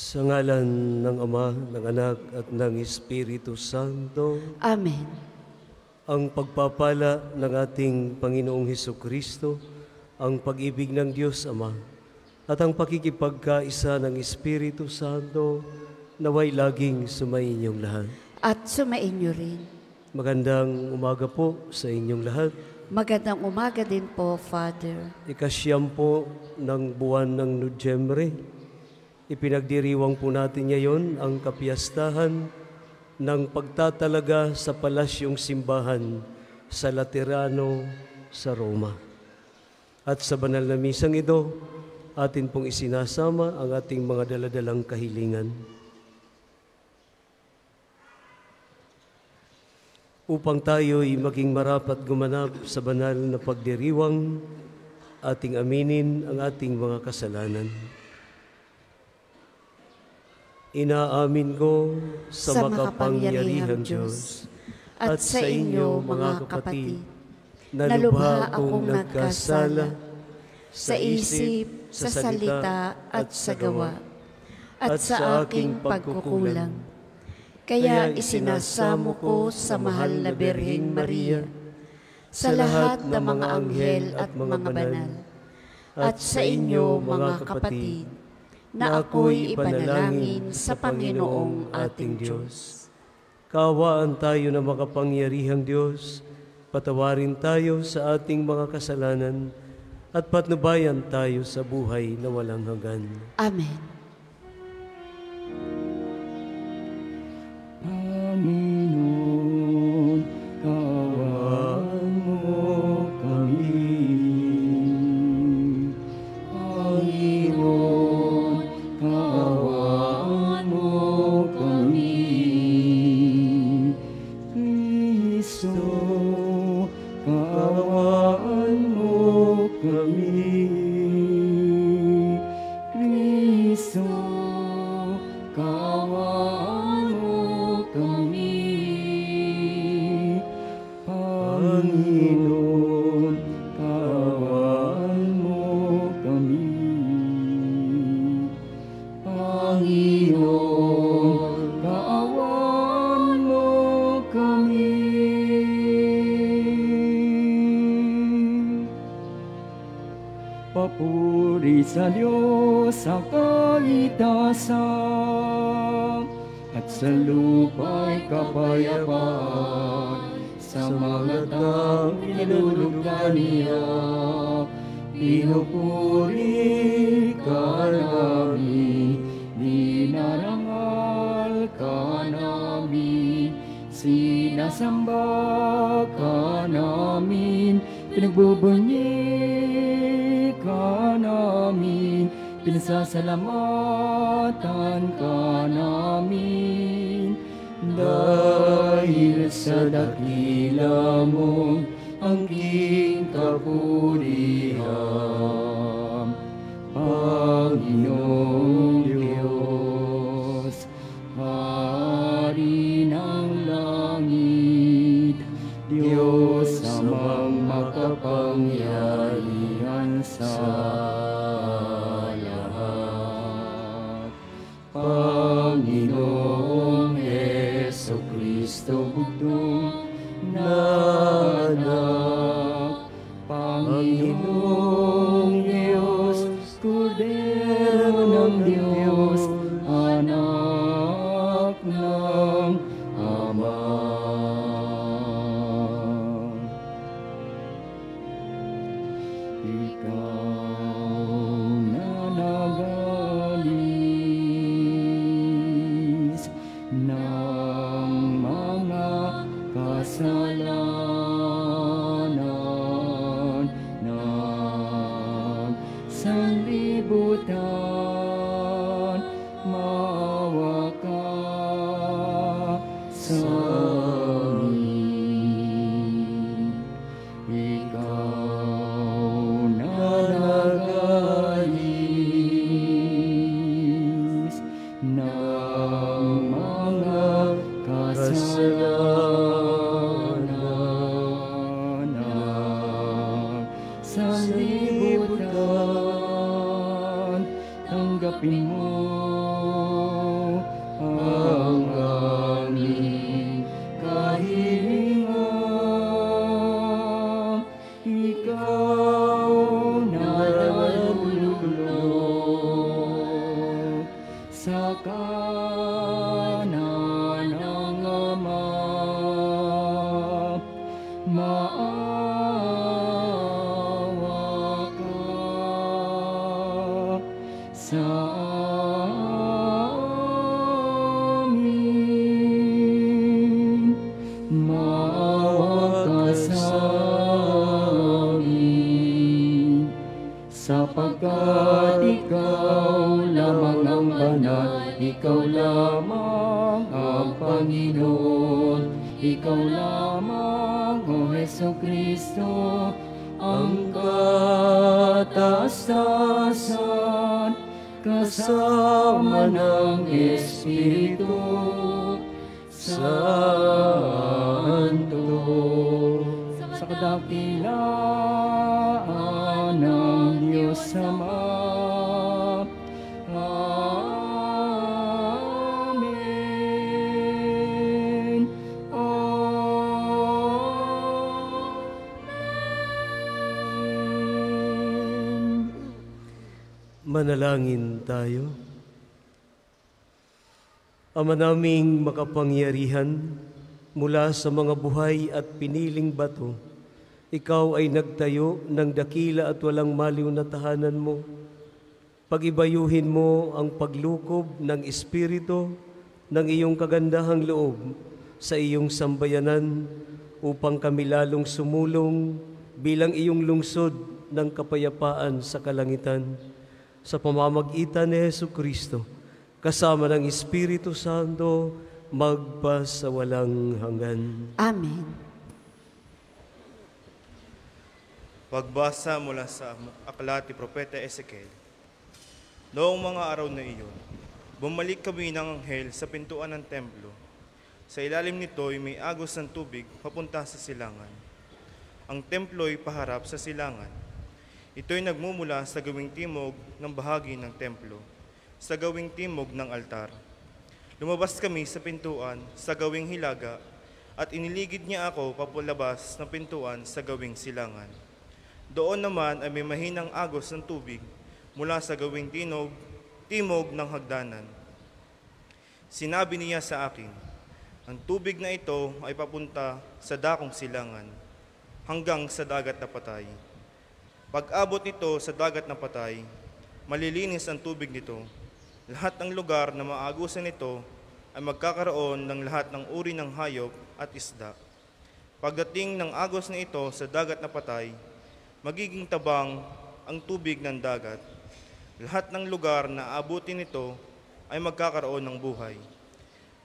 Sa ngalan ng Ama, ng Anak, at ng Espiritu Santo. Amen. Ang pagpapala ng ating Panginoong Hesukristo, ang pag-ibig ng Diyos Ama, at ang pakikipagkaisa ng Espiritu Santo, naway laging sumainyong lahat. At sumainyo rin. Magandang umaga po sa inyong lahat. Magandang umaga din po, Father. Ikasyam po ng buwan ng Nobyembre. Ipinagdiriwang po natin ngayon ang kapiyastahan ng pagtatalaga sa palasyong simbahan sa Laterano sa Roma. At sa banal na misang ito, atin pong isinasama ang ating mga daladalang kahilingan. Upang tayo'y maging marapat gumanap sa banal na pagdiriwang, ating aminin ang ating mga kasalanan. Inaamin ko sa makapangyarihang Diyos at sa inyo, mga kapatid, na lubha akong nagkasala sa isip, sa salita at sa gawa, at sa aking pagkukulang. Kaya isinasamo ko sa mahal na Birheng Maria, sa lahat ng mga anghel at mga banal, at sa inyo, mga kapatid, na ako'y ipanalangin sa Panginoong ating Diyos. Kaawaan tayo na makapangyarihang Diyos, patawarin tayo sa ating mga kasalanan, at patnubayan tayo sa buhay na walang hanggan. Amen. Panginoon, kaawaan mo kami. Panginoon, kaawaan mo kami. Kristo, kaawaan mo kami. Kristo, kaawaan mo kami. Panginoon, kaawaan mo kami. Panginoon, kaawaan mo kami. Papuri sa Diyos sa kaitasan, at sa lupa'y kapayapaan, sa mga taong nilulugdan niya. Pinupuri ka namin, dinarangal ka namin, sinasamba ka namin, pinagbubunyi ka namin, pinasasalamatan ka namin. Dahil sa dakila mong angking kapurihan, Panginoong Diyos, Hari ng langit, Diyos amang makapangyarihan sa lahat. Panginoong Jesucristo, bugtong na anak, Panginoong Diyos, Kordero ng Diyos, anak ng Ama. Ikaw na nagalis ng mga kasalanan ng sanlibutan, maawa ka sa amin. Ikaw na nagalis ng mga kasalanan ng sanlibutan, tanggapin mo sa amin. Maawa ka sa amin, sapagkat ikaw lamang ang banal, ikaw lamang ang Panginoon, ikaw lamang, O Jesucristo, ang kataas-taasan, kasama ng Espiritu Santo, sa kadakilaan ng Diyos Ama. Amen. Amen. Manalangin tayo. Ama naming makapangyarihan, mula sa mga buhay at piniling bato, ikaw ay nagtayo ng dakila at walang maliw na tahanan mo. Pag-ibayuhin mo ang paglukob ng Espiritu ng iyong kagandahang loob sa iyong sambayanan upang kami lalong sumulong bilang iyong lungsod ng kapayapaan sa kalangitan. Sa pamamagitan ni Jesucristo, kasama ng Espiritu Santo, magpasawalang hanggan. Amen. Pagbasa mula sa aklat ni Propeta Ezekiel. Noong mga araw na iyon, bumalik kami ng anghel sa pintuan ng templo. Sa ilalim nito'y may agos ng tubig papunta sa silangan. Ang templo'y paharap sa silangan. Ito'y nagmumula sa gawing timog ng bahagi ng templo, sa gawing timog ng altar. Lumabas kami sa pintuan sa gawing hilaga at iniligid niya ako papalabas ng pintuan sa gawing silangan. Doon naman ay may mahinang agos ng tubig mula sa gawing timog ng hagdanan. Sinabi niya sa akin, ang tubig na ito ay papunta sa dakong silangan hanggang sa dagat na patay. Pag-abot nito sa dagat na patay, malilinis ang tubig nito. Lahat ng lugar na maagusan nito ay magkakaroon ng lahat ng uri ng hayop at isda. Pagdating ng agos na ito sa dagat na patay, magiging tabang ang tubig ng dagat. Lahat ng lugar na aabutin nito ay magkakaroon ng buhay.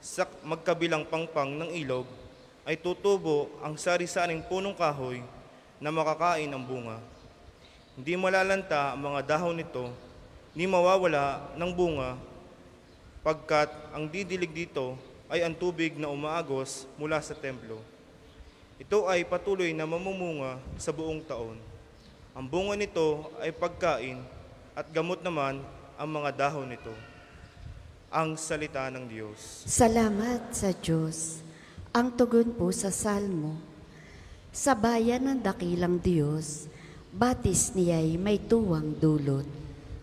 Sa magkabilang pangpang ng ilog ay tutubo ang sari-saring punong kahoy na makakain ang bunga. Hindi malalanta ang mga dahon nito, ni mawawala ng bunga, pagkat ang didilig dito ay ang tubig na umaagos mula sa templo. Ito ay patuloy na mamumunga sa buong taon. Ang bunga nito ay pagkain at gamot naman ang mga dahon nito. Ang salita ng Diyos. Salamat sa Diyos. Ang tugon po sa salmo. Sa bayan ng dakilang Diyos, batis niya'y may tuwang dulot.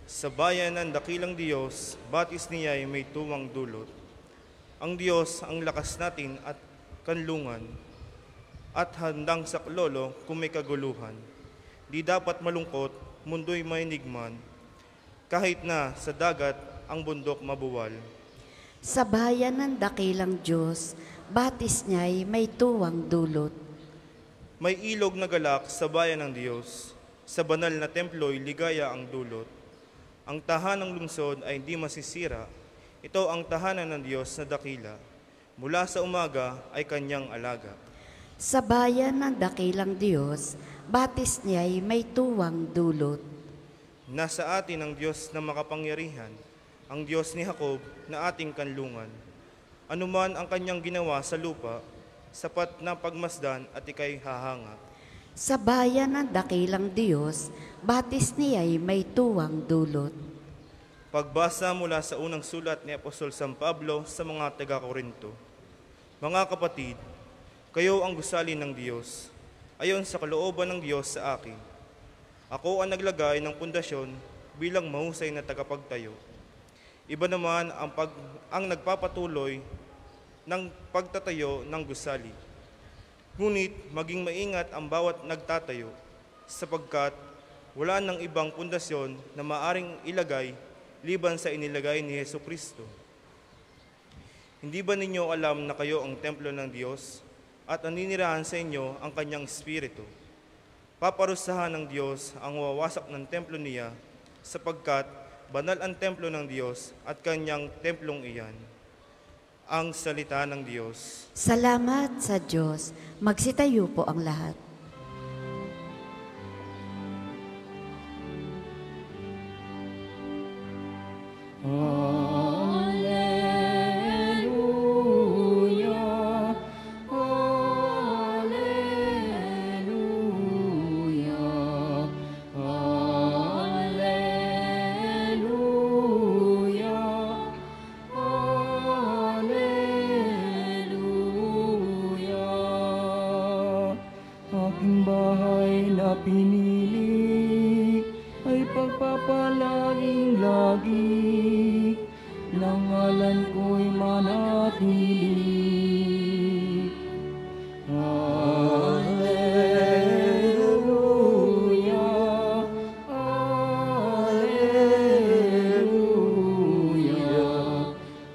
Sa bayan ng dakilang Diyos, batis niya ay may tuwang dulot. Ang Diyos ang lakas natin at kanlungan, at handang saklolo kung may kaguluhan. Di dapat malungkot, mundo'y mainigman, kahit na sa dagat ang bundok mabuwal. Sa bayan ng dakilang Diyos, batis niya'y may tuwang dulot. May ilog na galak sa bayan ng Diyos, sa banal na templo'y ligaya ang dulot. Ang tahanang lungsod ay hindi masisira. Ito ang tahanan ng Diyos na dakila. Mula sa umaga ay kanyang alaga. Sa bayan ng dakilang Diyos, batis niya'y may tuwang dulot. Nasa atin ang Diyos na makapangyarihan, ang Diyos ni Jacob na ating kanlungan. Anuman ang kanyang ginawa sa lupa, sapat na pagmasdan at ika'y hahanga. Sa bayan ng dakilang Diyos, batis niya'y may tuwang dulot. Pagbasa mula sa unang sulat ni Apostol San Pablo sa mga taga-Korinto. Mga kapatid, kayo ang gusali ng Diyos, ayon sa kalooban ng Diyos sa akin. Ako ang naglagay ng pundasyon bilang mahusay na tagapagtayo. Iba naman ang nagpapatuloy ng pagtatayo ng gusali. Ngunit maging maingat ang bawat nagtatayo, sapagkat wala nang ibang pundasyon na maaring ilagay liban sa inilagay ni Hesus Kristo. Hindi ba ninyo alam na kayo ang templo ng Diyos at naninirahan sa inyo ang kanyang Espiritu? Paparusahan ng Diyos ang wawasak ng templo niya, sapagkat banal ang templo ng Diyos at kanyang templong iyan. Ang salita ng Diyos. Salamat sa Diyos. Magsitayo po ang lahat. Hallelujah, hallelujah, hallelujah, hallelujah. Aking bahay na pinili ay pagpapalaging lagi, nang ngalan ko'y manatili. Hallelujah, hallelujah,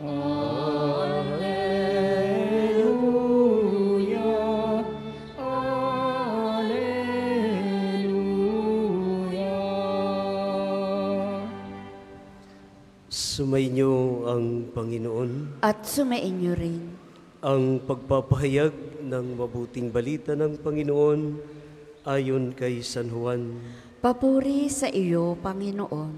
hallelujah, hallelujah. Sumainyo ang Panginoon. At sumainyo rin. Ang pagpapahayag ng mabuting balita ng Panginoon ayon kay San Juan. Papuri sa iyo, Panginoon.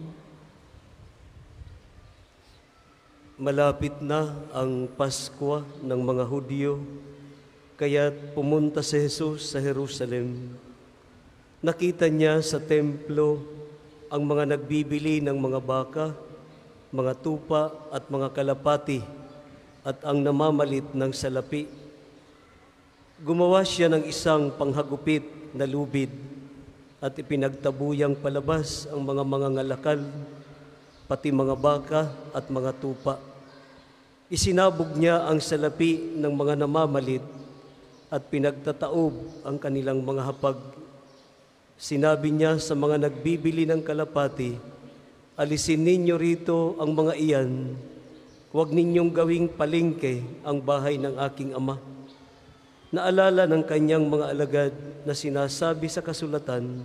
Malapit na ang Paskwa ng mga Hudyo, kaya't pumunta si Jesus sa Jerusalem. Nakita niya sa templo ang mga nagbibili ng mga baka, mga tupa at mga kalapati, at ang namamalit ng salapi. Gumawa siya ng isang panghagupit na lubid at ipinagtabuyang palabas ang mga mangangalakal, pati mga baka at mga tupa. Isinabog niya ang salapi ng mga namamalit at pinagtataob ang kanilang mga hapag. Sinabi niya sa mga nagbibili ng kalapati, "Alisin ninyo rito ang mga iyan. Huwag ninyong gawing palengke ang bahay ng aking ama." Naalala ng kanyang mga alagad na sinasabi sa kasulatan,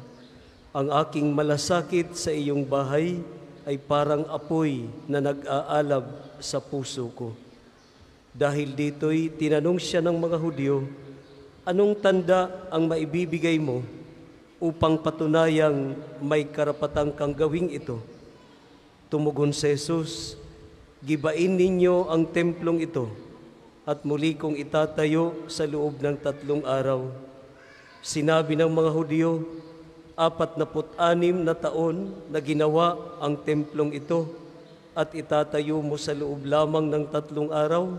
"Ang aking malasakit sa iyong bahay ay parang apoy na nag-aalab sa puso ko." Dahil dito'y tinanong siya ng mga Hudyo, "Anong tanda ang maibibigay mo upang patunayang may karapatang kang gawing ito?" Tumugon si Jesus, "Gibain ninyo ang templong ito at muli kong itatayo sa loob ng 3 araw." Sinabi ng mga Hudyo, 46 na taon na ginawa ang templong ito at itatayo mo sa loob lamang ng 3 araw?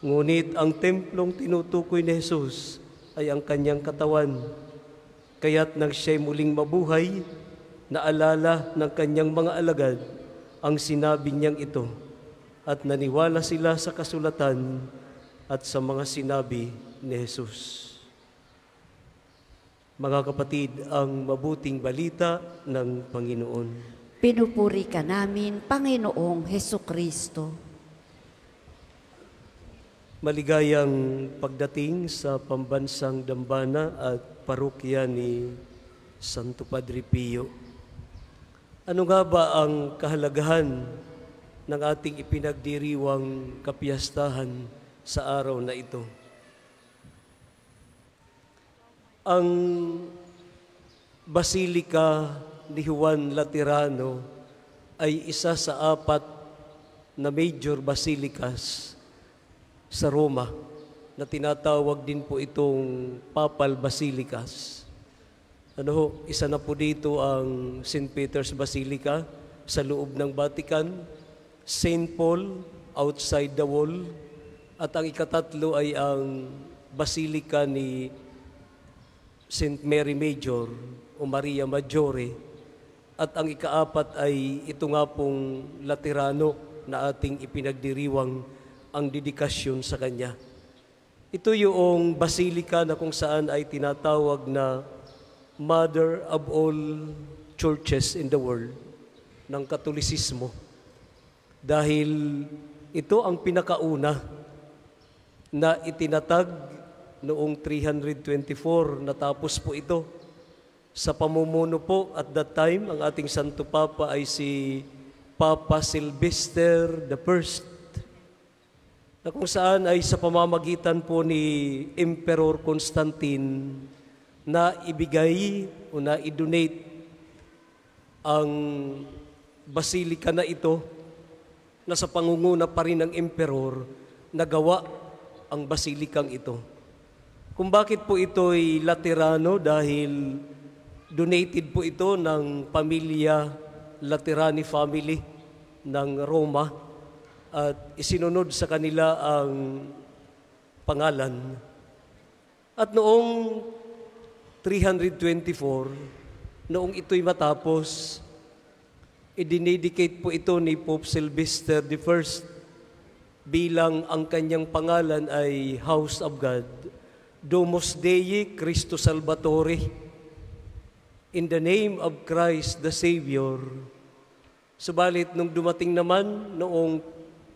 Ngunit ang templong tinutukoy ni Jesus ay ang kanyang katawan. Kaya't nang siya'y muling mabuhay, naalala ng kanyang mga alagad ang sinabi niyang ito at naniwala sila sa kasulatan at sa mga sinabi ni Jesus. Mga kapatid, ang mabuting balita ng Panginoon. Pinupuri ka namin, Panginoong Hesukristo. Maligayang pagdating sa pambansang dambana at parokya ni Santo Padre Pio. Ano nga ba ang kahalagahan ng ating ipinagdiriwang kapiyastahan sa araw na ito? Ang Basilika ni Juan Laterano ay isa sa 4 na major basilicas sa Roma na tinatawag din po itong Papal Basilicas. Isa na po dito ang St. Peter's Basilica sa loob ng Vatican, St. Paul outside the wall, at ang ikatatlo ay ang Basilica ni St. Mary Major o Maria Maggiore, at ang ika-4 ay ito nga pong Laterano na ating ipinagdiriwang ang dedikasyon sa kanya. Ito yung basilika na kung saan ay tinatawag na Mother of all churches in the world. ng Katolisismo. Dahil ito ang pinakauna na itinatag noong 324, natapos po ito. Sa pamumuno po at that time, ang ating Santo Papa ay si Papa Sylvester I, na kung saan ay sa pamamagitan po ni Emperor Constantine na ibigay o na i-donate ang basilika na ito na sa pangunguna pa rin ng Emperor nagawa ang basilikang ito. Kung bakit po ito'y Laterano, dahil donated po ito ng pamilya Laterani family ng Roma at isinunod sa kanila ang pangalan. At noong 324, noong ito'y matapos, idinedicate po ito ni Pope Sylvester I bilang ang kanyang pangalan ay House of God, Domus Dei Christo Salvatore, in the name of Christ the Savior. Subalit nung dumating naman noong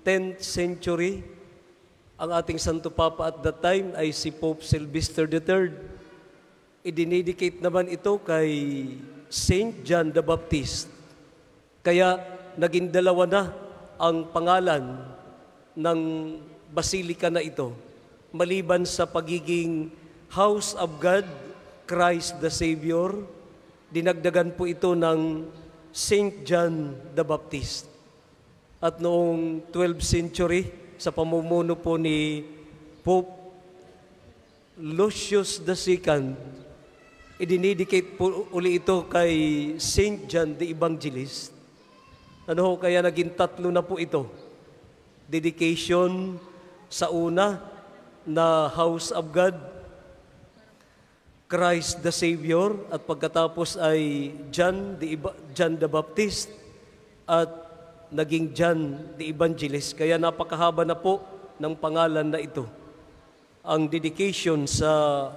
10th century, ang ating Santo Papa at that time ay si Pope Sylvester III. Idinedicate naman ito kay Saint John the Baptist. Kaya naging dalawa na ang pangalan ng basilika na ito. Maliban sa pagiging House of God, Christ the Savior, dinagdagan po ito ng Saint John the Baptist. At noong 12th century, sa pamumuno po ni Pope Lucius II, idinedicate po uli ito kay Saint John the Evangelist. Kaya naging tatlo na po ito. Dedication sa una na House of God, Christ the Savior, at pagkatapos ay John the Baptist at naging John the Evangelist. Kaya napakahaba na po ng pangalan na ito. Ang dedication sa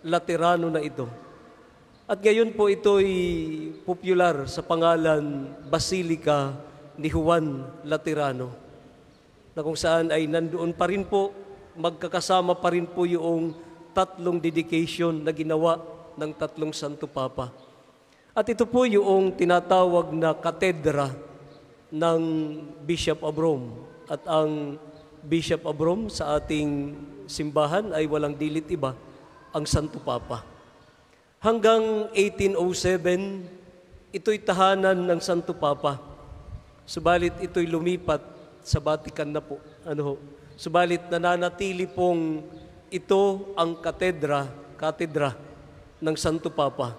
Laterano na ito. At ngayon po ito'y popular sa pangalan Basilica ni Juan Laterano, na kung saan ay nandoon pa rin po, magkakasama pa rin po yung tatlong dedication na ginawa ng tatlong Santo Papa. At ito po yung tinatawag na katedra ng Bishop of Rome. At ang Bishop of Rome sa ating simbahan ay walang dilit iba, ang Santo Papa. Hanggang 1807, ito'y tahanan ng Santo Papa. Subalit ito'y lumipat sa Vatican na po. Subalit nananatili pong ito ang katedra ng Santo Papa.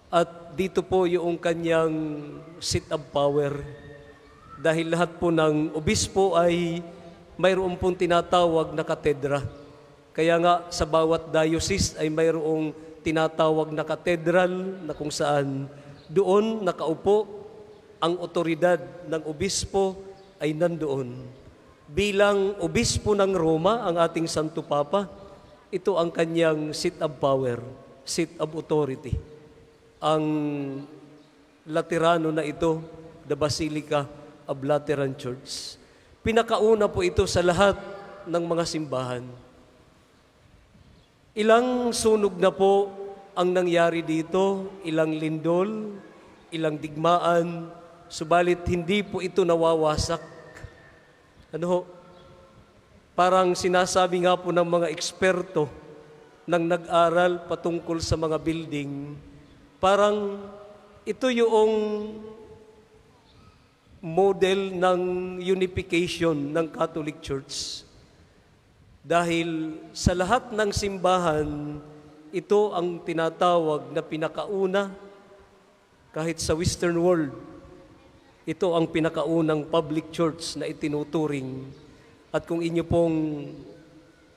At dito po yung kanyang seat of power. Dahil lahat po ng obispo ay mayroon pong tinatawag na katedra. Kaya nga sa bawat diocese ay mayroong tinatawag na katedral na kung saan doon nakaupo ang otoridad ng obispo ay nandoon. Bilang obispo ng Roma, ang ating Santo Papa, ito ang kanyang seat of power, seat of authority. Ang Laterano na ito, the Basilica of Lateran Church. Pinakauna po ito sa lahat ng mga simbahan. Ilang sunog na po ang nangyari dito, ilang lindol, ilang digmaan, subalit hindi po ito nawawasak. Parang sinasabi nga po ng mga eksperto nang nag-aral patungkol sa mga building, parang ito yung model ng unification ng Catholic Church. Dahil sa lahat ng simbahan, ito ang tinatawag na pinakauna, kahit sa Western world, ito ang pinakaunang public church na itinuturing. At kung inyo pong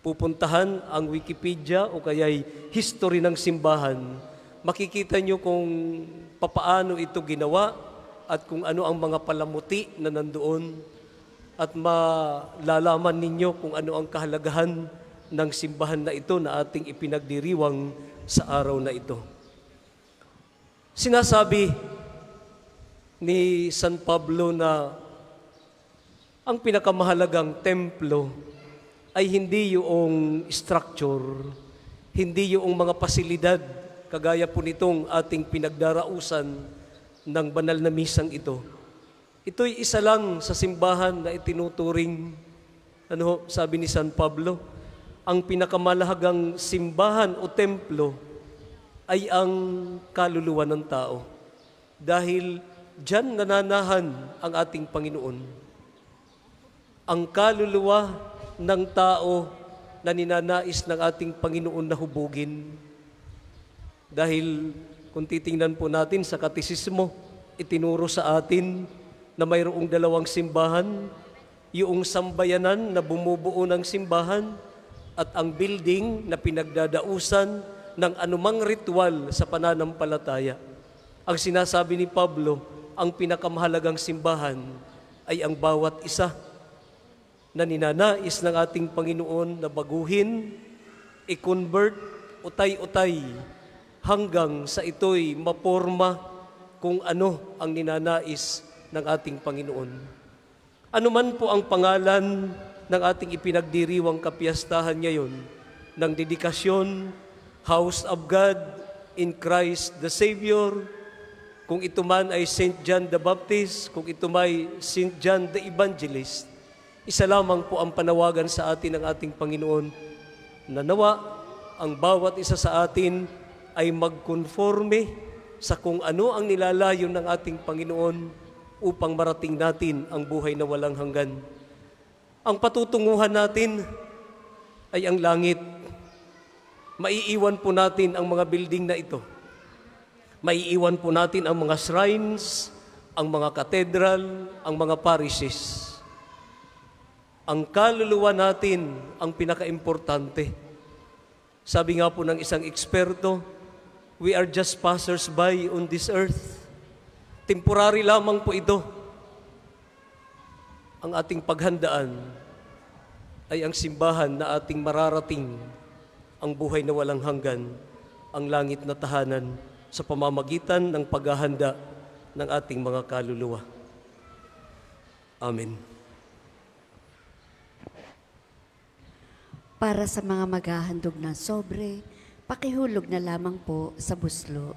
pupuntahan ang Wikipedia o kaya'y history ng simbahan, makikita nyo kung papaano ito ginawa at kung ano ang mga palamuti na nandoon. At malalaman ninyo kung ano ang kahalagahan ng simbahan na ito na ating ipinagdiriwang sa araw na ito. Sinasabi ni San Pablo na ang pinakamahalagang templo ay hindi yung structure, hindi yung mga pasilidad, kagaya po nitong ating pinagdarausan ng banal na misang ito. Ito'y isa lang sa simbahan na itinuturing, sabi ni San Pablo, ang pinakamalahagang simbahan o templo ay ang kaluluwa ng tao. Dahil diyan nananahan ang ating Panginoon. Ang kaluluwa ng tao na ninanais ng ating Panginoon na hubugin. Dahil kung titingnan po natin sa katisismo, itinuro sa atin na mayroong dalawang simbahan, yung sambayanan na bumubuo ng simbahan at ang building na pinagdadausan ng anumang ritual sa pananampalataya. Ang sinasabi ni Pablo, ang pinakamahalagang simbahan ay ang bawat isa na ninanais ng ating Panginoon na baguhin, i-convert, utay-utay, hanggang sa ito'y maporma kung ano ang ninanais ng ating Panginoon. Ano man po ang pangalan ng ating ipinagdiriwang kapiyastahan ngayon, ng dedikasyon, House of God in Christ the Savior, kung ito man ay St. John the Baptist, kung ito may St. John the Evangelist, isa lamang po ang panawagan sa atin ng ating Panginoon na nawa ang bawat isa sa atin ay magkonforme sa kung ano ang nilalayon ng ating Panginoon upang marating natin ang buhay na walang hanggan. Ang patutunguhan natin ay ang langit. Maiiwan po natin ang mga building na ito. Maiiwan po natin ang mga shrines, ang mga katedral, ang mga parishes. Ang kaluluwa natin ang pinaka-importante. Sabi nga po ng isang eksperto, we are just passers-by on this earth. Temporary lamang po ito. Ang ating paghandaan ay ang simbahan na ating mararating, ang buhay na walang hanggan, ang langit na tahanan sa pamamagitan ng paghahanda ng ating mga kaluluwa. Amen. Para sa mga maghahandog ng sobre, pakihulog na lamang po sa buslo.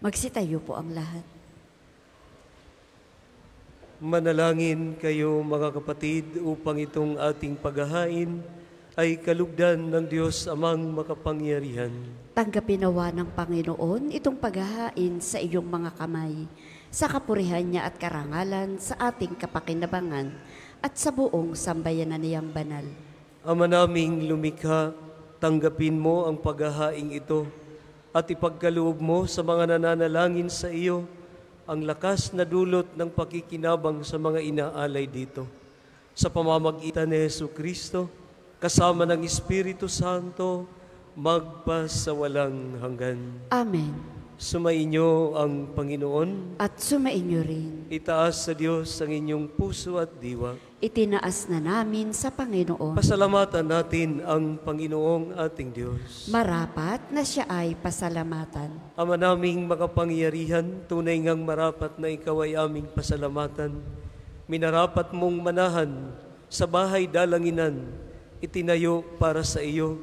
Magsitayo po ang lahat. Manalangin kayo mga kapatid upang itong ating paghahain ay kalugdan ng Diyos amang makapangyarihan. Tanggapin nawa ng Panginoon itong paghahain sa iyong mga kamay, sa kapurihan niya at karangalan sa ating kapakinabangan at sa buong sambayanan niyang banal. Ama naming lumikha, tanggapin mo ang paghahaing ito at ipagkaloob mo sa mga nananalangin sa iyo ang lakas na dulot ng pakikinabang sa mga inaalay dito. Sa pamamagitan ni Jesucristo, kasama ng Espiritu Santo, magpasawalang hanggan. Amen. Sumainyo ang Panginoon. At sumainyo rin. Itaas sa Diyos ang inyong puso at diwa. Itinaas na namin sa Panginoon. Pasalamatan natin ang Panginoong ating Diyos. Marapat na siya ay pasalamatan. Ama naming makapangyarihan, tunay ngang marapat na ikaw ay aming pasalamatan. Minarapat mong manahan sa bahay dalanginan, itinayo para sa iyo,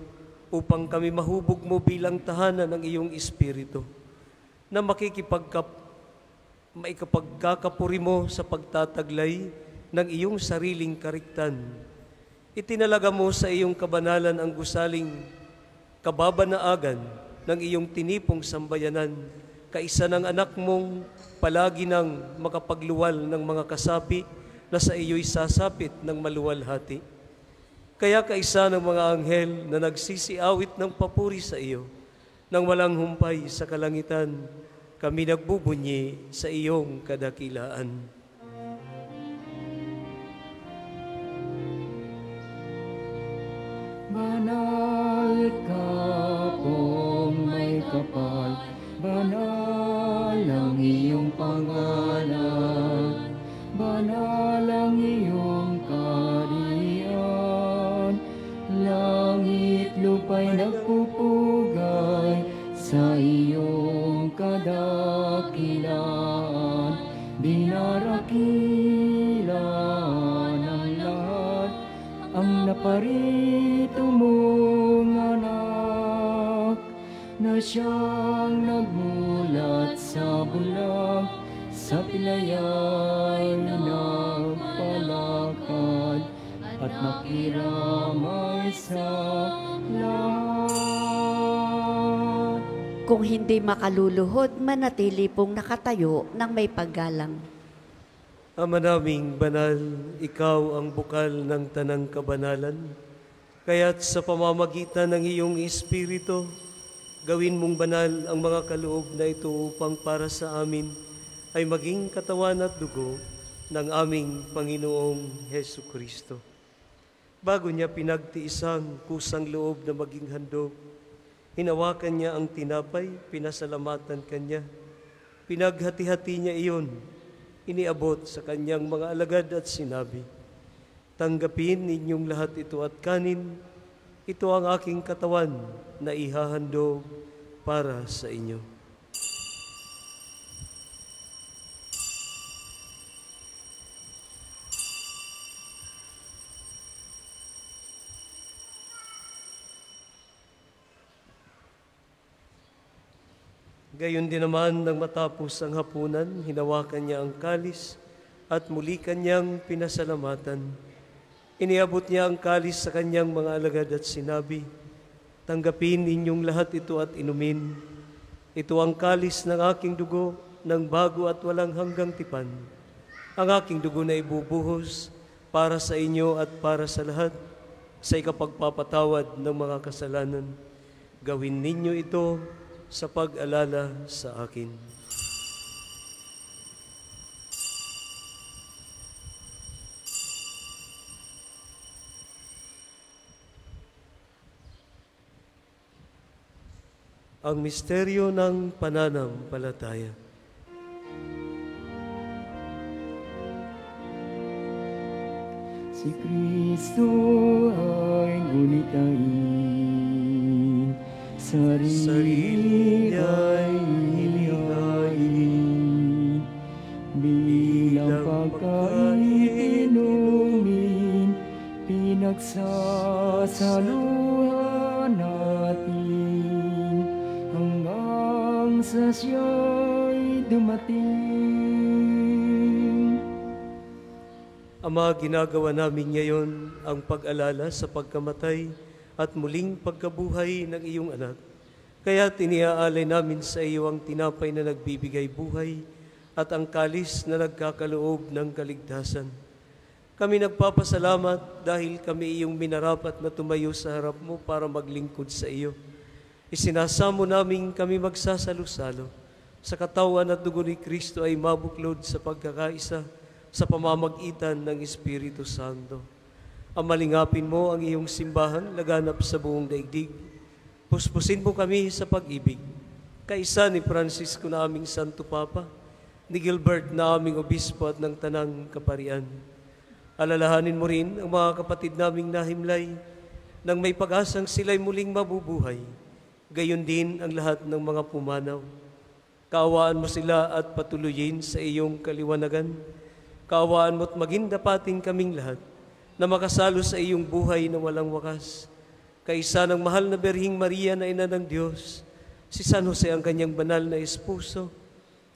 upang kami mahubog mo bilang tahanan ng iyong Espiritu, na maikapagkakapuri mo sa pagtataglay ng iyong sariling kariktan. Itinalaga mo sa iyong kabanalan ang gusaling kababanaagan ng iyong tinipong sambayanan, kaisa ng anak mong palagi nang makapagluwal ng mga kasapi na sa iyo'y sasapit ng maluwalhati. Kaya kaisa ng mga anghel na nagsisiawit ng papuri sa iyo, nang walang humpay sa kalangitan, kami nagbubunyi sa iyong kadakilaan. Banal ka pong may kapal, banal ang iyong pangalan, banal ang iyong kaharian. Langit lupa'y nagpupugay sa iyong kadakilaan. Dinarakilan ng lahat ang naparito mong anak, na siyang nagmulat sa bulag, sa pilayay nagpalakad, at nakiramay sa lahat. Kung hindi makaluluhod, manatili pong nakatayo ng may paggalang. Ama naming banal, ikaw ang bukal ng tanang kabanalan, kaya't sa pamamagitan ng iyong Espiritu, gawin mong banal ang mga kaloob na ito upang para sa amin ay maging katawan at dugo ng aming Panginoong Hesu Kristo. Bago niya pinagtiisang kusang loob na maging handog, hinawakan niya ang tinapay, pinasalamatan kanya, pinaghati-hati niya iyon, iniabot sa kanyang mga alagad at sinabi, "Tanggapin ninyong lahat ito at kanin, ito ang aking katawan na ihahandog para sa inyo." Gayon din naman nang matapos ang hapunan, hinawakan niya ang kalis at muli kanyang pinasalamatan. Iniabot niya ang kalis sa kanyang mga alagad at sinabi, "Tanggapin ninyong lahat ito at inumin. Ito ang kalis ng aking dugo ng bago at walang hanggang tipan. Ang aking dugo na ibubuhos para sa inyo at para sa lahat sa ikapagpapatawad ng mga kasalanan. Gawin ninyo ito sa pag-alala sa akin." Ang misteryo ng pananampalataya. Si Kristo ay gunitain, sarili ay hiligain, bilang pagkain inumin, pinagsasaluhan natin, hanggang sa siya'y dumating. Ama, ginagawa namin ngayon ang pag-alala sa pagkamatay at muling pagkabuhay ng iyong anak. Kaya iniaalay namin sa iyo ang tinapay na nagbibigay buhay at ang kalis na nagkakaloob ng kaligtasan. Kami nagpapasalamat dahil kami iyong minarapat na tumayo sa harap mo para maglingkod sa iyo. Isinasamo namin kami magsasalo-salo sa katawan at dugo ni Kristo ay mabuklod sa pagkakaisa sa pamamagitan ng Espiritu Santo. Amalingapin mo ang iyong simbahan laganap sa buong daigdig. Puspusin mo kami sa pag-ibig. Kaisa ni Francisco na aming Santo Papa, ni Gilbert na aming Obispo at ng Tanang Kaparian. Alalahanin mo rin ang mga kapatid naming nahimlay nang may pag-asang sila'y muling mabubuhay. Gayon din ang lahat ng mga pumanaw. Kaawaan mo sila at patuloyin sa iyong kaliwanagan. Kaawaan mo't maging dapating kaming lahat na makasalo sa iyong buhay na walang wakas. kaisa ng mahal na Birhing Maria na ina ng Diyos, si San Jose ang kanyang banal na esposo,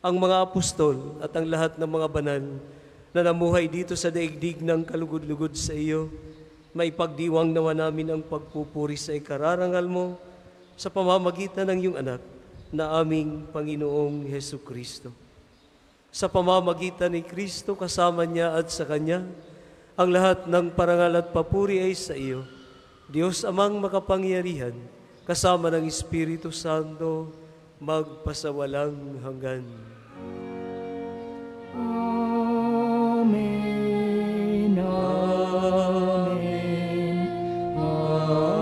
ang mga apostol at ang lahat ng mga banal na namuhay dito sa daigdig ng kalugod-lugod sa iyo, maipagdiwang nawa namin ang pagpupuri sa ikararangal mo sa pamamagitan ng iyong anak na aming Panginoong Hesu Kristo. Sa pamamagitan ni Kristo, kasama niya at sa Kanya, ang lahat ng parangal at papuri ay sa iyo, Diyos Amang makapangyarihan, kasama ng Espiritu Santo, magpasawalang hanggan. Amen. Amen. Amen.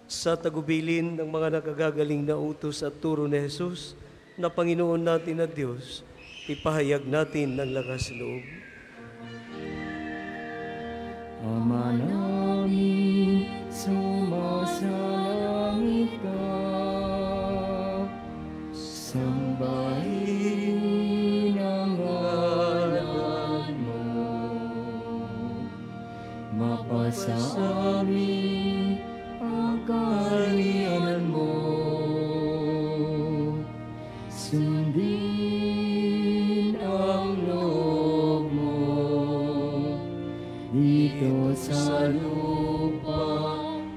Sa tagubilin ng mga nakagagaling na utos at turo ni Jesus, na Panginoon natin at Diyos, ipahayag natin ng lakas loob. Ama namin, sumasalangit ka, sambahin ang ngalan mo, mapasa amin ang kaharian mo, sundin ang loob mo dito sa lupa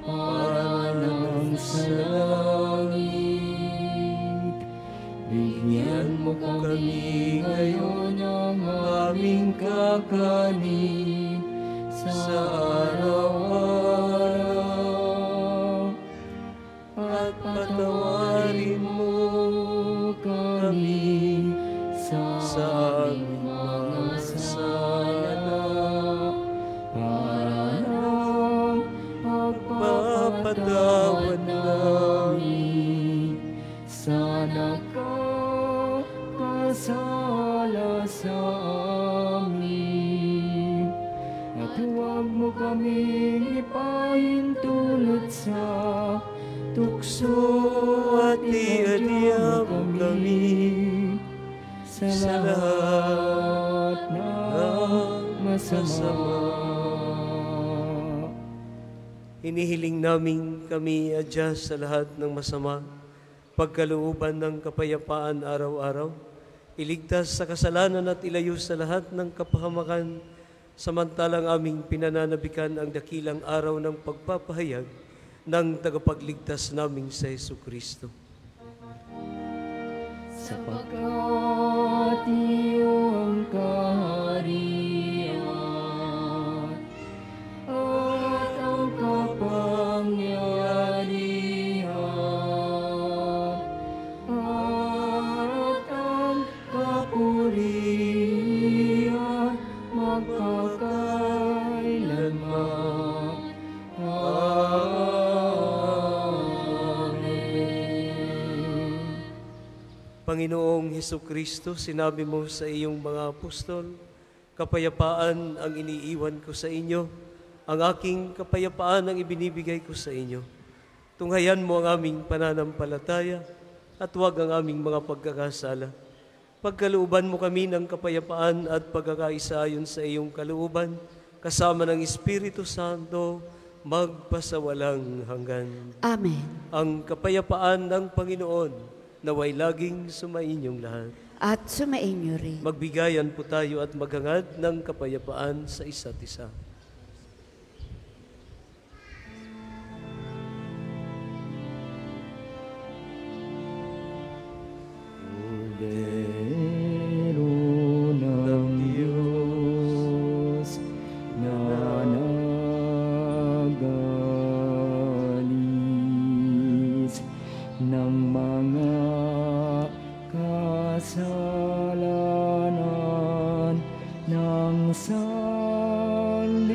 parang sa langit. Bigyan mo kami ngayon ng aming kakanin sa araw-araw, at patawarin mo kami sa aming mga kasalanan, para ng pagpapatawad namin sa nakakasala sa amin. At huwag mo kaming ipahintulot sa tukso, at iadya mo kami sa lahat ng masama. Hinihiling namin kami adya sa lahat ng masama, pagkalooban ng kapayapaan araw-araw, iligtas sa kasalanan at ilayo sa lahat ng kapahamakan, samantalang aming pinananabikan ang dakilang araw ng pagpapahayag ng tagapagligtas naming sa Hesu Kristo. Sapagkat iyong kaharian at ang kapangyarihan at ang kapurihan magpakailanman. Amen. Panginoong Hesu Kristo, sinabi mo sa iyong mga apostol, kapayapaan ang iniiwan ko sa inyo, ang aking kapayapaan ang ibinibigay ko sa inyo. Tunghayan mo ang aming pananampalataya at huwag ang aming mga pagkakasala. Pagkalooban mo kami ng kapayapaan at pagkakaisa ayon sa iyong kalooban, kasama ng Espiritu Santo, magpasawalang hanggan. Amen. Ang kapayapaan ng Panginoon, naway laging sumainyong lahat. At sumainyo rin. Magbigayan po tayo at maghangad ng kapayapaan sa isa't isa. Cordero ng Diyos na nagalis ng mga kasalanan ng sanlibutan,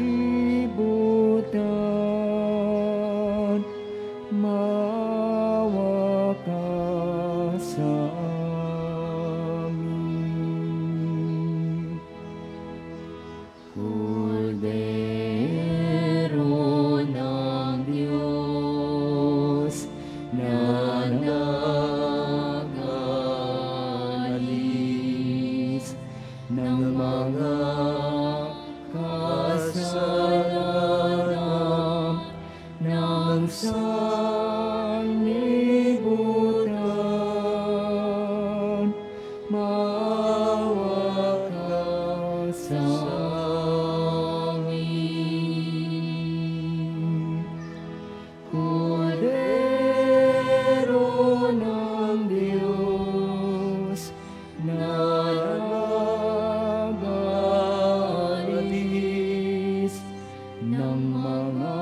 ng mga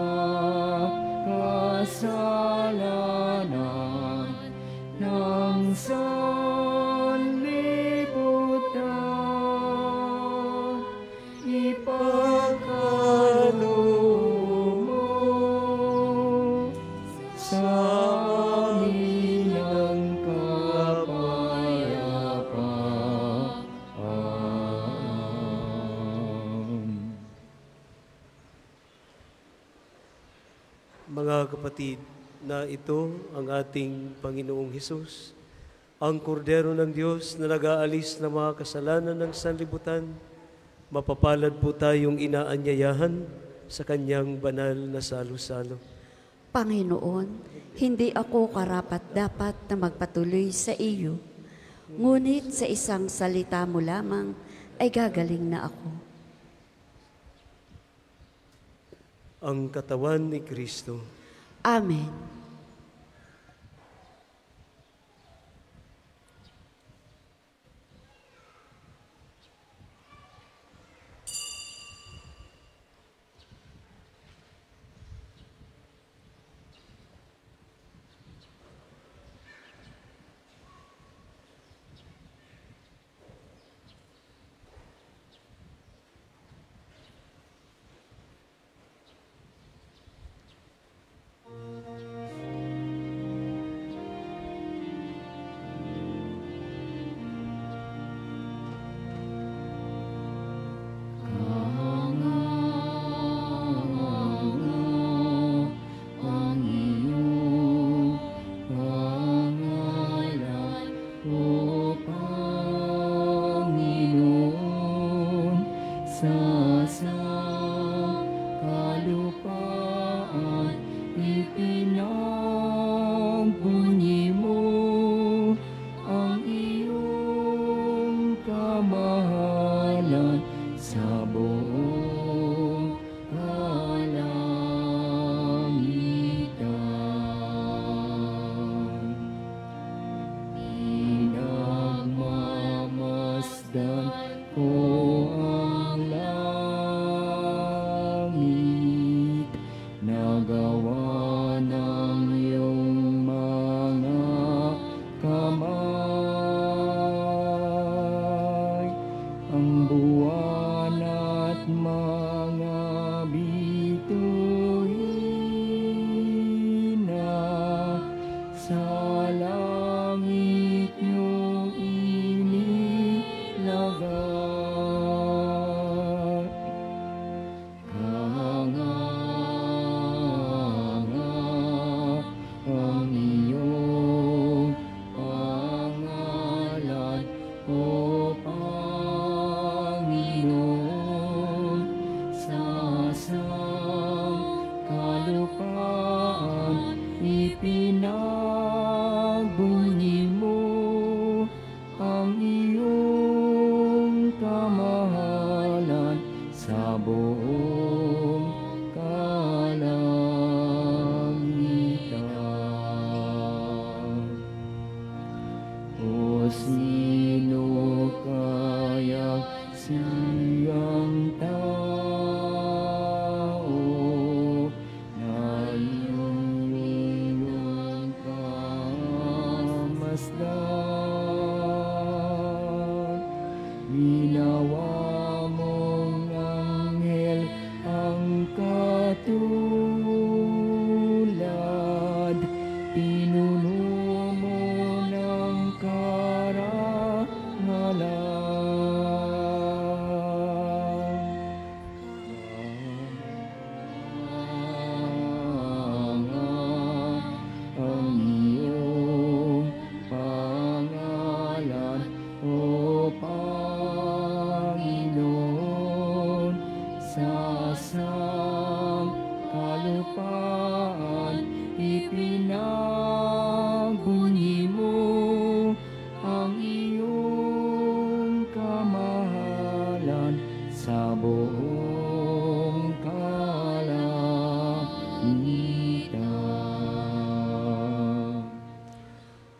kasalanan ng sanlibutan. Ipagkaloob mo sa amin ang kapayapaan. Mga kapatid, na ito ang ating Panginoong Hesus, ang kordero ng Diyos na nag-aalis ng mga kasalanan ng sanlibutan. Mapapalad po tayong inaanyayahan sa kanyang banal na salo-salo. Panginoon, hindi ako karapat-dapat na magpatuloy sa iyo, ngunit sa isang salita mo lamang ay gagaling na ako. Ang katawan ni Kristo. Amen.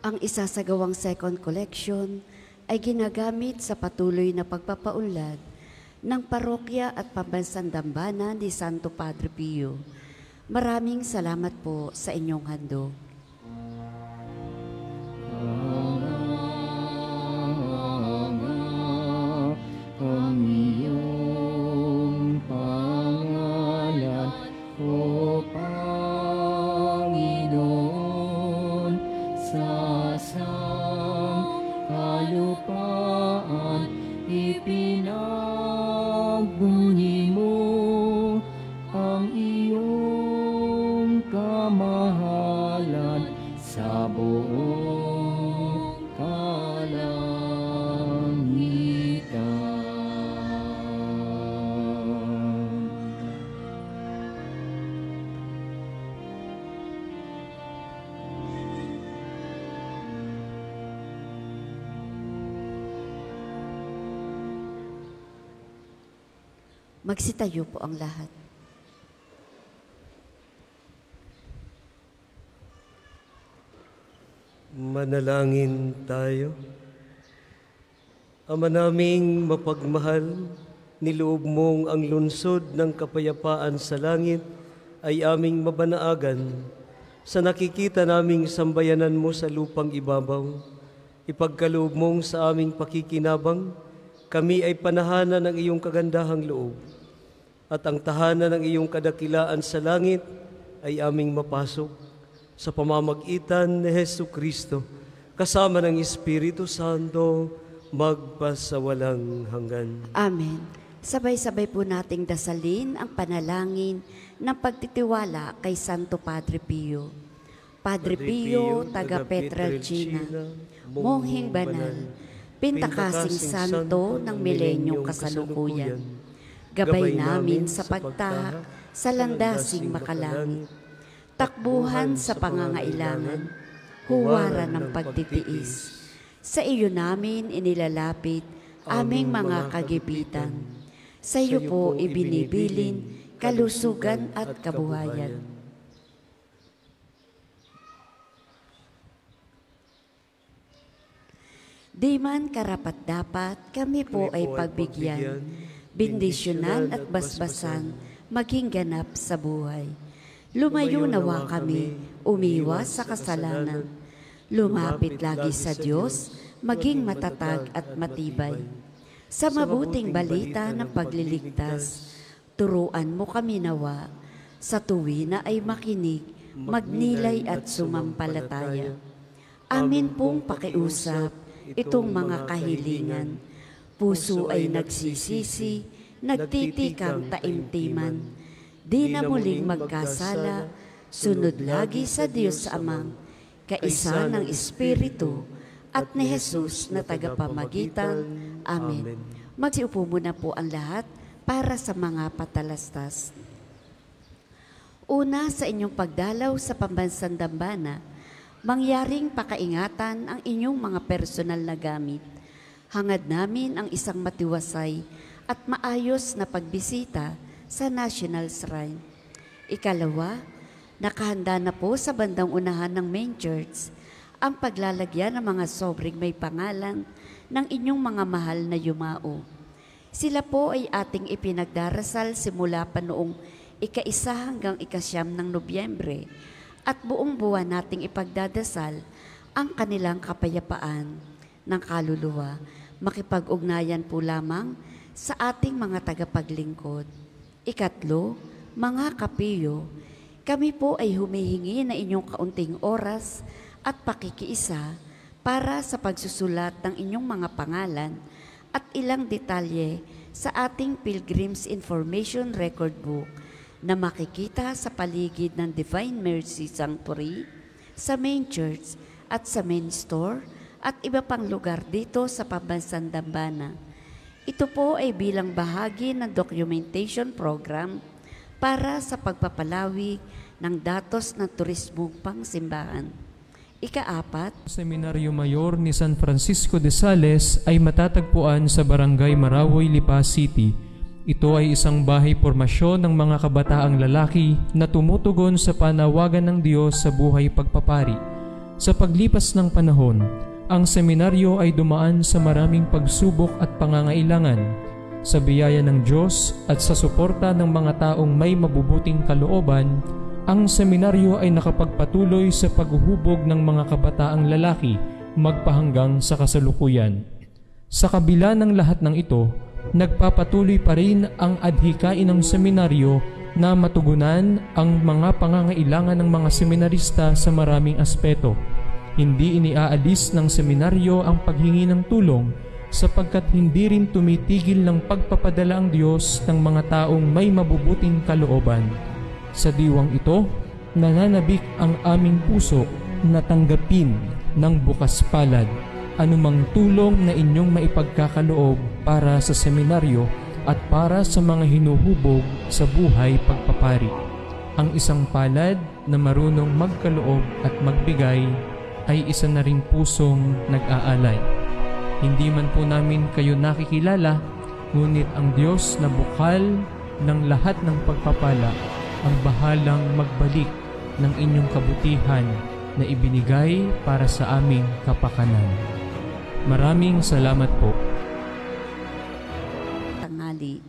Ang isasagawang second collection ay ginagamit sa patuloy na pagpapaunlad ng parokya at pambansang dambana ni Santo Padre Pio. Maraming salamat po sa inyong handog. Ang iyong pangalan, O Panginoon, sa sangkalupaan ipinagbunyi mo ang iyong kamahalan sa buong kalangitan. Magsitayo po ang lahat. Manalangin tayo. Ama naming mapagmahal, niloob mong ang lunsod ng kapayapaan sa langit ay aming mabanaagan sa nakikita naming sambayanan mo sa lupang ibabaw. Ipagkaloob mong sa aming pakikinabang, kami ay panahanan ng iyong kagandahang loob. At ang tahanan ng iyong kadakilaan sa langit ay aming mapasok sa pamamagitan ni Jesucristo, kasama ng Espiritu Santo, magpasawalang hanggan. Amen. Sabay-sabay po nating dasalin ang panalangin ng pagtitiwala kay Santo Padre Pio. Padre Pio, taga Petralcina, mongheng banal, pintakasing santo ng milenyong kasalukuyan, gabay namin sa pagtahak sa landasing makalangit, takbuhan sa pangangailangan, huwaran ng pagtitiis. Sa iyo namin inilalapit aming mga kagipitan. Sa iyo po ibinibilin kalusugan at kabuhayan. Di man karapat-dapat, kami po ay pagbigyan, bendisyonan at basbasan, maging ganap sa buhay. Lumayo nawa kami, umiwas sa kasalanan. Lumapit lagi sa Diyos, maging matatag at matibay. Sa mabuting balita ng pagliligtas, turuan mo kami nawa, sa tuwina ay makinig, magnilay at sumampalataya. Amin pong pakiusap itong mga kahilingan. Puso ay nagsisisi, nagtitikang taimtiman. Di na muling magkasala, sunod lagi sa Diyos Amang, kaisa ng Espiritu, at ni Jesus na tagapamagitan. Amen. Magsiupo muna po ang lahat para sa mga patalastas. Una, sa inyong pagdalaw sa pambansang dambana, mangyaring pakaingatan ang inyong mga personal na gamit. Hangad namin ang isang matiwasay at maayos na pagbisita sa National Shrine. Ikalawa, nakahanda na po sa bandang unahan ng main church ang paglalagyan ng mga sobreng may pangalan ng inyong mga mahal na yumao. Sila po ay ating ipinagdarasal simula pa noong ika-1 hanggang ika-9 ng Nobyembre, at buong buwan nating ipagdadasal ang kanilang kapayapaan ng kaluluwa. Makipag-ugnayan po lamang sa ating mga tagapaglingkod. Ikatlo, mga kapiyo, kami po ay humihingi na inyong kaunting oras at pakikiisa para sa pagsusulat ng inyong mga pangalan at ilang detalye sa ating Pilgrim's Information Record Book na makikita sa paligid ng Divine Mercy Sanctuary, sa main church at sa main store at iba pang lugar dito sa pambansang dambana. Ito po ay bilang bahagi ng documentation program para sa pagpapalawig ng datos ng turismong pangsimbahan. Ika-4, Seminaryo Mayor ni San Francisco de Sales ay matatagpuan sa Barangay Marawoy, Lipa City. Ito ay isang bahay pormasyon ng mga kabataang lalaki na tumutugon sa panawagan ng Diyos sa buhay pagpapari. Sa paglipas ng panahon, ang seminaryo ay dumaan sa maraming pagsubok at pangangailangan. Sa biyaya ng Diyos at sa suporta ng mga taong may mabubuting kalooban, ang seminaryo ay nakapagpatuloy sa paghuhubog ng mga kabataang lalaki magpahanggang sa kasalukuyan. Sa kabila ng lahat ng ito, nagpapatuloy pa rin ang adhikain ng seminaryo na matugunan ang mga pangangailangan ng mga seminarista sa maraming aspeto. Hindi iniaalis ng seminaryo ang paghingi ng tulong sapagkat hindi rin tumitigil ng pagpapadala ang Diyos ng mga taong may mabubuting kalooban. Sa diwang ito, nananabik ang aming puso na tanggapin ng bukas palad anumang tulong na inyong maipagkakaloob para sa seminaryo at para sa mga hinuhubog sa buhay pagpapari. Ang isang palad na marunong magkaloob at magbigay ay isa na ring pusong nag-aalay. Hindi man po namin kayo nakikilala, ngunit ang Diyos na bukal ng lahat ng pagpapala ang bahalang magbalik ng inyong kabutihan na ibinigay para sa aming kapakanan. Maraming salamat po. Tanghali.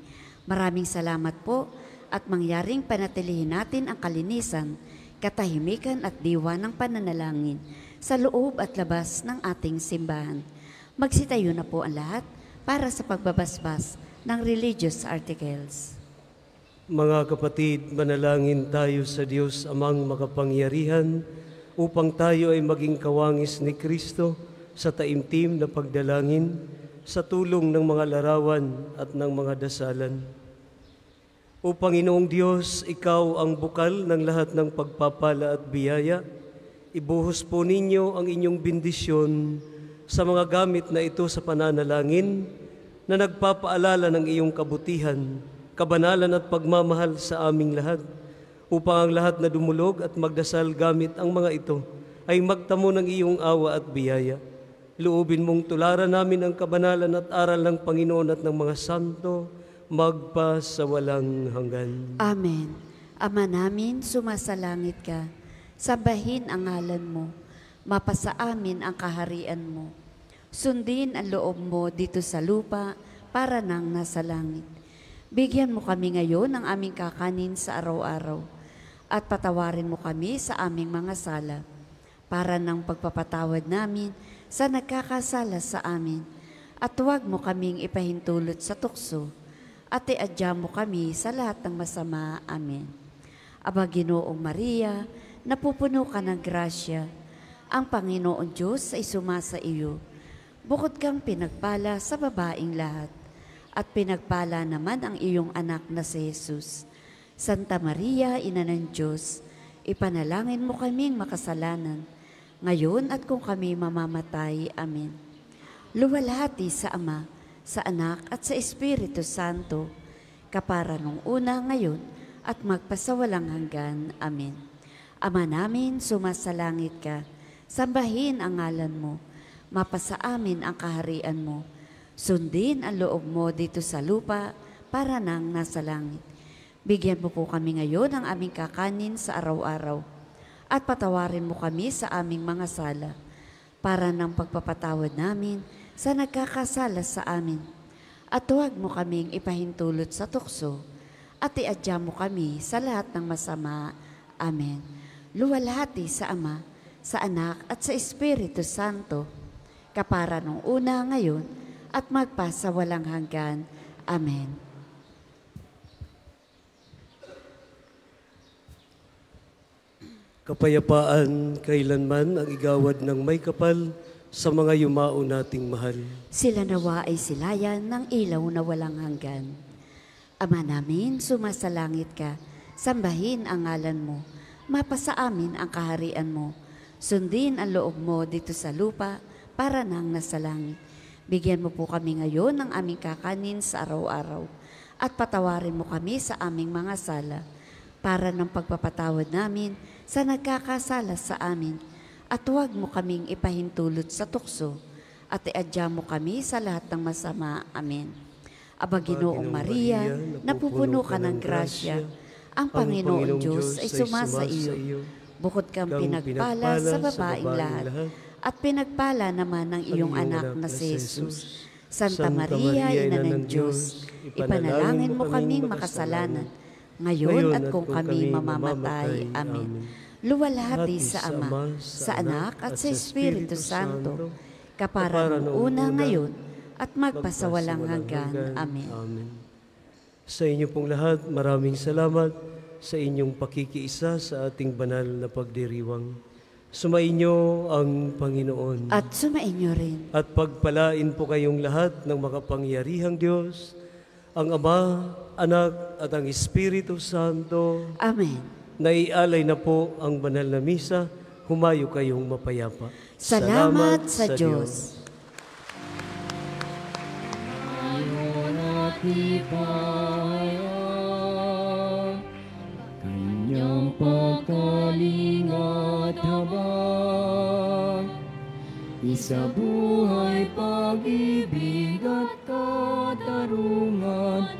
Maraming salamat po at mangyaring panatilihin natin ang kalinisan, katahimikan at diwa ng pananalangin sa loob at labas ng ating simbahan. Magsitayo na po ang lahat para sa pagbabasbas ng religious articles. Mga kapatid, manalangin tayo sa Diyos Amang makapangyarihan upang tayo ay maging kawangis ni Kristo sa taimtim na pagdalangin sa tulong ng mga larawan at ng mga dasalan. O Panginoong Diyos, Ikaw ang bukal ng lahat ng pagpapala at biyaya. Ibuhos po ninyo ang inyong bendisyon sa mga gamit na ito sa pananalangin na nagpapaalala ng iyong kabutihan, kabanalan at pagmamahal sa aming lahat, upang ang lahat na dumulog at magdasal gamit ang mga ito ay magtamo ng iyong awa at biyaya. Loobin mong tularan namin ang kabanalan at aral ng Panginoon at ng mga santo, magpa sa walang hanggan. Amen. Ama namin, sumasalangit ka, sambahin ang ngalan mo, mapasa amin ang kaharian mo. Sundin ang loob mo dito sa lupa para nang nasa langit. Bigyan mo kami ngayon ng aming kakanin sa araw-araw at patawarin mo kami sa aming mga sala para nang pagpapatawad namin sa nagkakasala sa amin. At huwag mo kaming ipahintulot sa tukso at iadya mo kami sa lahat ng masama. Amen. Aba Ginoong Maria, napupuno ka ng grasya, ang Panginoon Diyos ay sumasa iyo. Bukod kang pinagpala sa babaing lahat, at pinagpala naman ang iyong anak na si Jesus. Santa Maria, Ina ng Diyos, ipanalangin mo kaming makasalanan, ngayon at kung kami mamamatay. Amen. Luwalhati sa Ama, sa Anak at sa Espiritu Santo, kapara nung una, ngayon at magpasawalang hanggan. Amen. Ama namin, sumasalangit ka, sambahin ang ngalan mo, mapasa amin ang kaharian mo. Sundin ang loob mo dito sa lupa para nang nasa langit. Bigyan mo po kami ngayon ng aming kakanin sa araw-araw at patawarin mo kami sa aming mga sala para nang pagpapatawad namin sa nagkakasala sa amin. At huwag mo kaming ipahintulot sa tukso at iadya mo kami sa lahat ng masama. Amen. Luwalhati sa Ama, sa Anak at sa Espiritu Santo, kapara nung una, ngayon at magpa sa walang hanggan. Amen. Kapayapaan kailanman ang igawad ng may kapal sa mga yumao nating mahal. Sila nawa ay silayan ng ilaw na walang hanggan. Ama namin, sumasalangit ka, sambahin ang ngalan mo, mapasa amin ang kaharian mo, sundin ang loob mo dito sa lupa para nang nasa langit. Bigyan mo po kami ngayon ng aming kakanin sa araw-araw at patawarin mo kami sa aming mga sala para ng pagpapatawad namin sa nagkakasala sa amin. At huwag mo kaming ipahintulot sa tukso at iadya mo kami sa lahat ng masama. Amen. Aba Ginoong Maria, napupuno ka ng grasya, ang Panginoon Diyos ay sumasa iyo. Bukod kang pinagpala sa babaing lahat, at pinagpala naman ng iyong anak na si Jesus. Santa Maria, Ina ng Diyos, ipanalangin mo kaming makasalanan, ngayon at kung kami mamamatay. Amen. Luwalhati sa Ama, sa Anak at sa Espiritu Santo, kapara noong una ngayon at magpasawalang hanggan. Amen. Amen. Sa inyo pong lahat, maraming salamat sa inyong pakikiisa sa ating banal na pagdiriwang. Sumainyo ang Panginoon. At sumainyo rin. At pagpalain po kayong lahat ng makapangyarihang Diyos, ang Ama, Anak at ang Espiritu Santo. Amen. Naialay na po ang banal na misa, humayo kayong mapayapa. Salamat sa Diyos. Kanyang pagkalingat habang isa buhay pag-ibig at katarungan